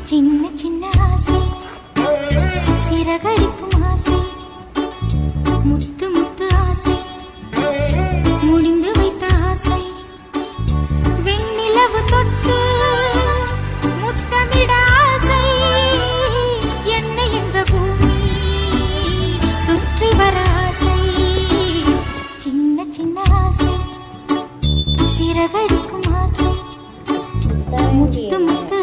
சின்ன சின்ன ஆசை சிறகடிக்கும் ஆசை முத்து முத்து ஆசை முடிந்து வைத்த ஆசை வெண்ணிலவு தொட்டு முத்தமிட ஆசை என்னை இந்த பூமி சுற்றி வர ஆசை சின்ன சின்ன ஆசை சிறகடிக்கும் ஆசை முத்து முத்து